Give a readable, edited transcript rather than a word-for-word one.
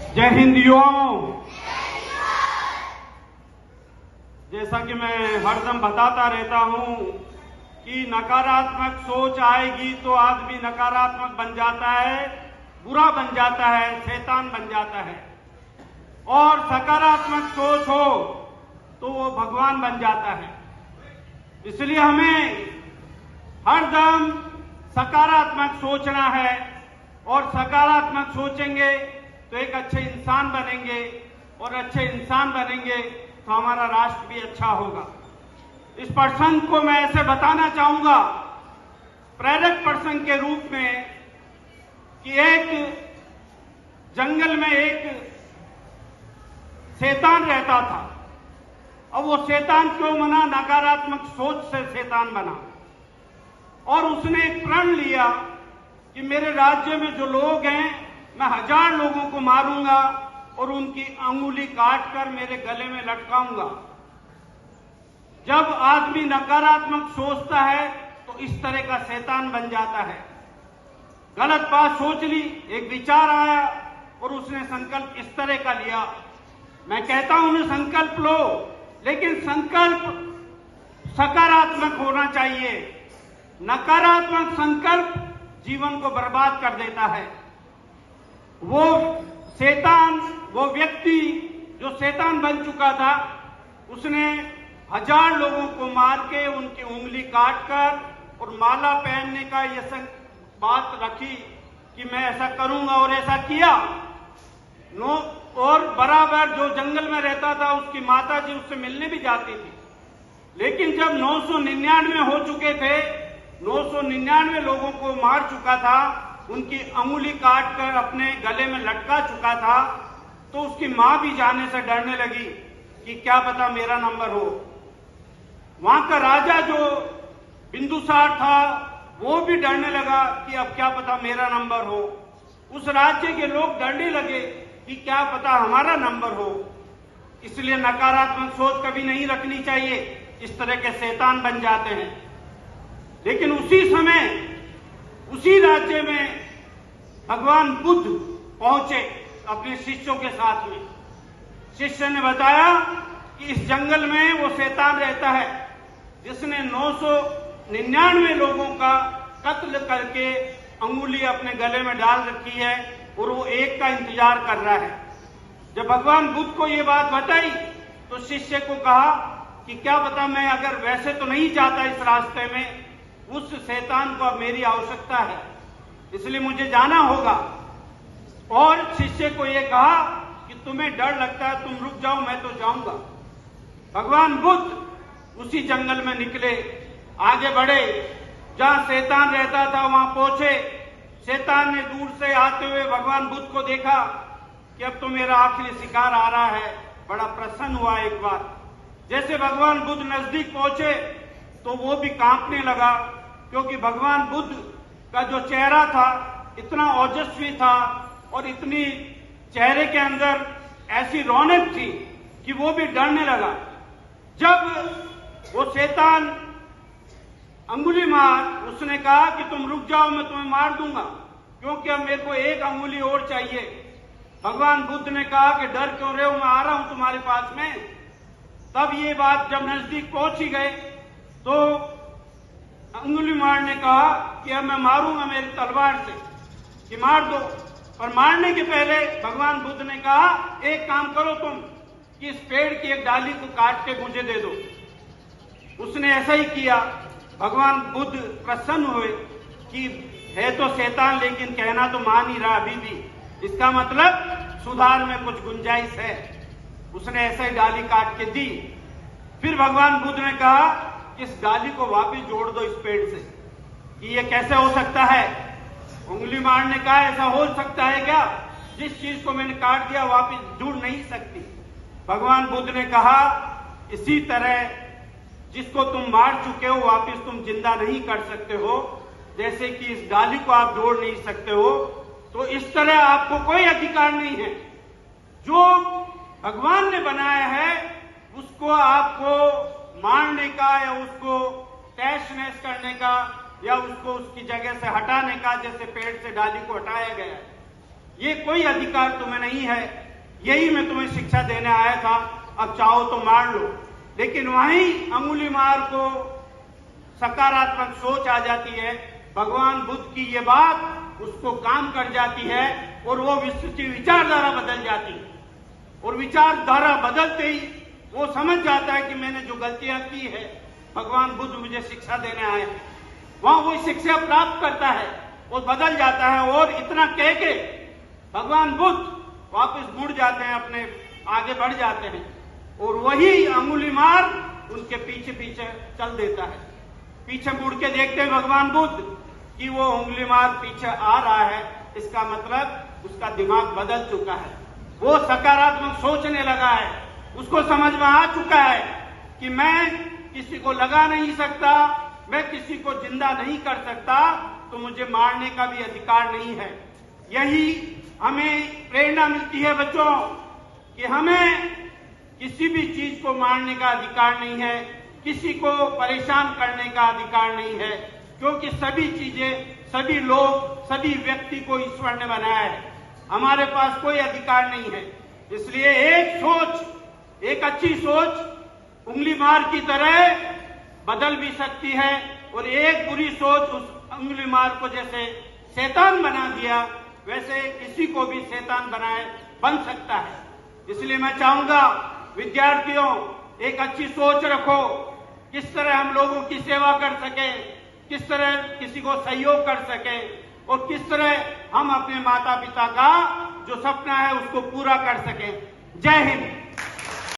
जय हिंद युवाओं। जैसा कि मैं हरदम बताता रहता हूं कि नकारात्मक सोच आएगी तो आदमी नकारात्मक बन जाता है, बुरा बन जाता है, शैतान बन जाता है। और सकारात्मक सोच हो तो वो भगवान बन जाता है। इसलिए हमें हरदम सकारात्मक सोचना है और सकारात्मक सोचेंगे तो एक अच्छे इंसान बनेंगे और अच्छे इंसान बनेंगे तो हमारा राष्ट्र भी अच्छा होगा। इस प्रसंग को मैं ऐसे बताना चाहूंगा प्रेरक प्रसंग के रूप में कि एक जंगल में एक शैतान रहता था। अब वो शैतान क्यों बना? नकारात्मक सोच से शैतान बना और उसने एक प्रण लिया कि मेरे राज्य में जो लोग हैं मैं 1000 लोगों को मारूंगा और उनकी अंगुली काटकर मेरे गले में लटकाऊंगा। जब आदमी नकारात्मक सोचता है तो इस तरह का शैतान बन जाता है। गलत बात सोच ली, एक विचार आया और उसने संकल्प इस तरह का लिया। मैं कहता हूं उन्हें संकल्प लो, लेकिन संकल्प सकारात्मक होना चाहिए। नकारात्मक संकल्प जीवन को बर्बाद कर देता है। वो शैतान, वो व्यक्ति जो शैतान बन चुका था, उसने 1000 लोगों को मार के उनकी उंगली काटकर और माला पहनने का ये बात रखी कि मैं ऐसा करूंगा और ऐसा किया। और बराबर जो जंगल में रहता था उसकी माता जी उससे मिलने भी जाती थी। लेकिन जब 999 हो चुके थे, 999 लोगों को मार चुका था, उनकी अंगुली काटकर अपने गले में लटका चुका था, तो उसकी मां भी जाने से डरने लगी कि क्या पता मेरा नंबर हो। वहां का राजा जो बिंदुसार था वो भी डरने लगा कि अब क्या पता मेरा नंबर हो। उस राज्य के लोग डरने लगे कि क्या पता हमारा नंबर हो। इसलिए नकारात्मक सोच कभी नहीं रखनी चाहिए, इस तरह के शैतान बन जाते हैं। लेकिन उसी समय उसी राज्य में भगवान बुद्ध पहुंचे अपने शिष्यों के साथ में। शिष्य ने बताया कि इस जंगल में वो शैतान रहता है जिसने 999 लोगों का कत्ल करके अंगुली अपने गले में डाल रखी है और वो एक का इंतजार कर रहा है। जब भगवान बुद्ध को ये बात बताई तो शिष्य को कहा कि क्या पता मैं अगर वैसे तो नहीं जाता इस रास्ते में, उस शैतान को अब मेरी आवश्यकता है, इसलिए मुझे जाना होगा। और शिष्य को यह कहा कि तुम्हें डर लगता है, तुम रुक जाओ, मैं तो जाऊंगा। भगवान बुद्ध उसी जंगल में निकले, आगे बढ़े, जहां शैतान रहता था वहां पहुंचे। शैतान ने दूर से आते हुए भगवान बुद्ध को देखा कि अब तो मेरा आखिरी शिकार आ रहा है। बड़ा प्रसन्न हुआ। एक बार जैसे भगवान बुद्ध नजदीक पहुंचे तो वो भी कांपने लगा, क्योंकि भगवान बुद्ध का जो चेहरा था इतना ओजस्वी था और इतनी चेहरे के अंदर ऐसी रौनक थी कि वो भी डरने लगा। जब वो शैतान अंगुली मार, उसने कहा कि तुम रुक जाओ, मैं तुम्हें मार दूंगा, क्योंकि अब मेरे को एक अंगुली और चाहिए। भगवान बुद्ध ने कहा कि डर क्यों रहे हो, मैं आ रहा हूं तुम्हारे पास में। तब ये बात जब नजदीक पहुंच ही गए तो अंगुली मार ने कहा कि अब मैं मारूंगा मेरी तलवार से, कि मार दो। पर मारने के पहले भगवान बुद्ध ने कहा एक काम करो तुम, कि इस पेड़ की एक डाली को काट के मुझे दे दो। उसने ऐसा ही किया। भगवान बुद्ध प्रसन्न हुए कि है तो शैतान लेकिन कहना तो मान ही रहा अभी भी, इसका मतलब सुधार में कुछ गुंजाइश है। उसने ऐसा ही डाली काट के दी। फिर भगवान बुद्ध ने कहा कि इस डाली को वापस जोड़ दो इस पेड़ से, कि ये कैसे हो सकता है। उंगली मारने का ऐसा हो सकता है क्या? जिस चीज को मैंने काट दिया वापस जुड़ नहीं सकती। भगवान बुद्ध ने कहा इसी तरह जिसको तुम मार चुके हो वापस तुम जिंदा नहीं कर सकते हो, जैसे कि इस डाली को आप जोड़ नहीं सकते हो, तो इस तरह आपको कोई अधिकार नहीं है। जो भगवान ने बनाया है उसको आपको मारने का या उसको तहस नहस करने का या उसको उसकी जगह से हटाने का, जैसे पेड़ से डाली को हटाया गया है। ये कोई अधिकार तुम्हें नहीं है, यही मैं तुम्हें शिक्षा देने आया था, अब चाहो तो मार लो। लेकिन वहीं अंगुली मार को सकारात्मक सोच आ जाती है, भगवान बुद्ध की ये बात उसको काम कर जाती है और वो विश्व की विचारधारा बदल जाती है। और विचारधारा बदलते ही वो समझ जाता है कि मैंने जो गलतियां की है, भगवान बुद्ध मुझे शिक्षा देने आए हैं। वहां वो शिक्षा प्राप्त करता है और बदल जाता है। और इतना कह के भगवान बुद्ध वापस मुड़ जाते हैं, अपने आगे बढ़ जाते हैं और वही अंगुली मार उनके पीछे पीछे चल देता है। पीछे मुड़ के देखते हैं भगवान बुद्ध कि वो उंगली मार पीछे आ रहा है, इसका मतलब उसका दिमाग बदल चुका है, वो सकारात्मक सोचने लगा है, उसको समझ में आ चुका है कि मैं किसी को लगा नहीं सकता, मैं किसी को जिंदा नहीं कर सकता, तो मुझे मारने का भी अधिकार नहीं है। यही हमें प्रेरणा मिलती है बच्चों कि हमें किसी भी चीज को मारने का अधिकार नहीं है, किसी को परेशान करने का अधिकार नहीं है, क्योंकि सभी चीजें, सभी लोग, सभी व्यक्ति को ईश्वर ने बनाया है। हमारे पास कोई अधिकार नहीं है। इसलिए एक सोच, एक अच्छी सोच उंगली मार की तरह बदल भी सकती है और एक बुरी सोच उस उंगली मार को जैसे शैतान बना दिया, वैसे किसी को भी शैतान बन सकता है। इसलिए मैं चाहूंगा विद्यार्थियों, एक अच्छी सोच रखो, किस तरह हम लोगों की सेवा कर सके, किस तरह किसी को सहयोग कर सके और किस तरह हम अपने माता पिता का जो सपना है उसको पूरा कर सकें। जय हिंद।